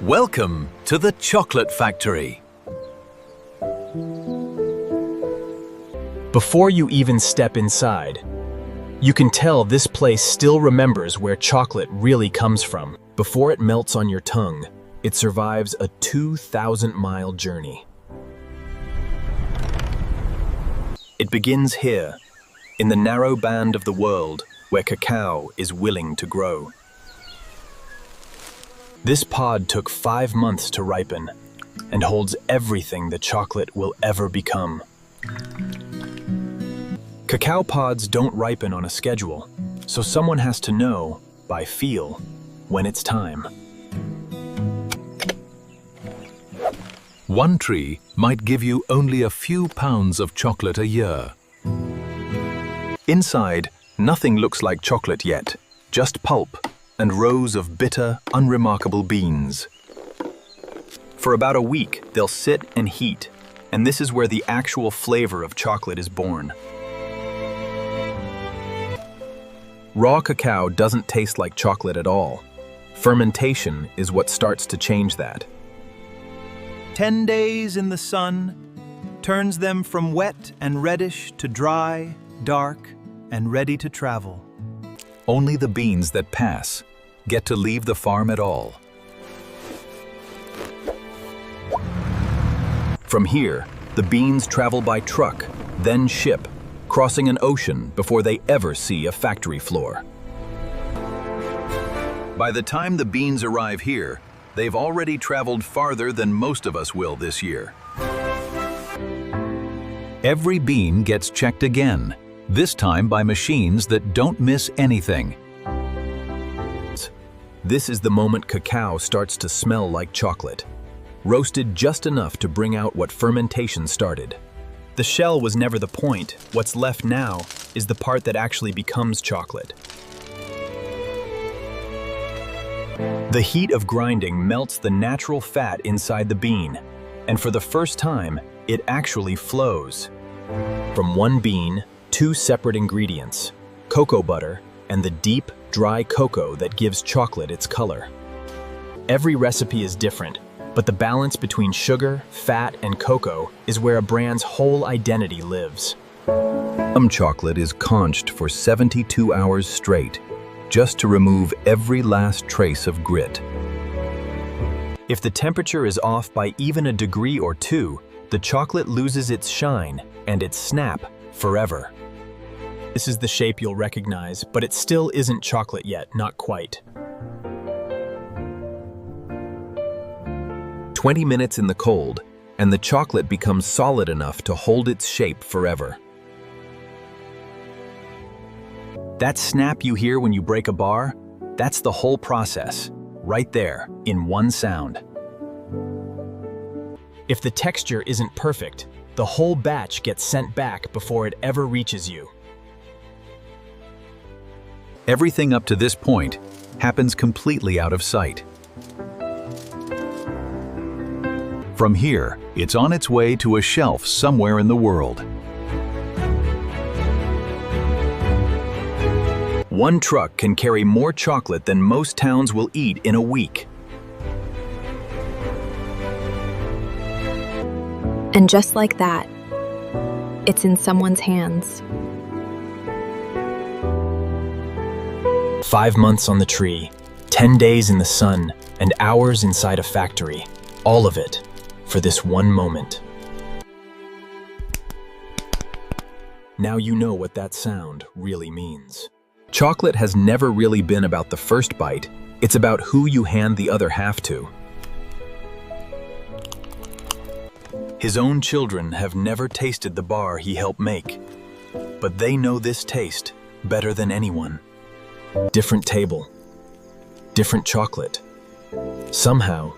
Welcome to the Chocolate Factory. Before you even step inside, you can tell this place still remembers where chocolate really comes from. Before it melts on your tongue, it survives a 2,000-mile journey. It begins here, in the narrow band of the world where cacao is willing to grow. This pod took 5 months to ripen and holds everything the chocolate will ever become. Cacao pods don't ripen on a schedule, so someone has to know, by feel, when it's time. One tree might give you only a few pounds of chocolate a year. Inside, nothing looks like chocolate yet, just pulp and rows of bitter, unremarkable beans. For about a week, they'll sit and heat, and this is where the actual flavor of chocolate is born. Raw cacao doesn't taste like chocolate at all. Fermentation is what starts to change that. 10 days in the sun turns them from wet and reddish to dry, dark, and ready to travel. Only the beans that pass get to leave the farm at all. From here, the beans travel by truck, then ship, crossing an ocean before they ever see a factory floor. By the time the beans arrive here, they've already traveled farther than most of us will this year. Every bean gets checked again, this time by machines that don't miss anything. This is the moment cacao starts to smell like chocolate, roasted just enough to bring out what fermentation started. The shell was never the point. What's left now is the part that actually becomes chocolate. The heat of grinding melts the natural fat inside the bean, and for the first time, it actually flows. From one bean, 2 separate ingredients, cocoa butter and the deep, dry cocoa that gives chocolate its color. Every recipe is different, but the balance between sugar, fat, and cocoa is where a brand's whole identity lives. Some chocolate is conched for 72 hours straight, just to remove every last trace of grit. If the temperature is off by even a degree or 2, the chocolate loses its shine and its snap forever. This is the shape you'll recognize, but it still isn't chocolate yet, not quite. 20 minutes in the cold, and the chocolate becomes solid enough to hold its shape forever. That snap you hear when you break a bar, that's the whole process, right there, in one sound. If the texture isn't perfect, the whole batch gets sent back before it ever reaches you. Everything up to this point happens completely out of sight. From here, it's on its way to a shelf somewhere in the world. One truck can carry more chocolate than most towns will eat in a week. And just like that, it's in someone's hands. 5 months on the tree, 10 days in the sun, and hours inside a factory. All of it for this one moment. Now you know what that sound really means. Chocolate has never really been about the first bite. It's about who you hand the other half to. His own children have never tasted the bar he helped make, but they know this taste better than anyone. Different table, different chocolate. Somehow,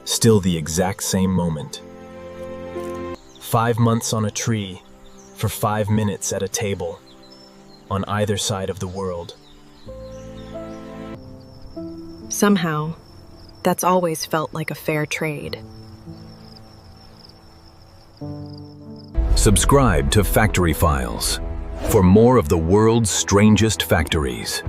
still the exact same moment. 5 months on a tree, for 5 minutes at a table, on either side of the world. Somehow, that's always felt like a fair trade. Subscribe to Factory Files for more of the world's strangest factories.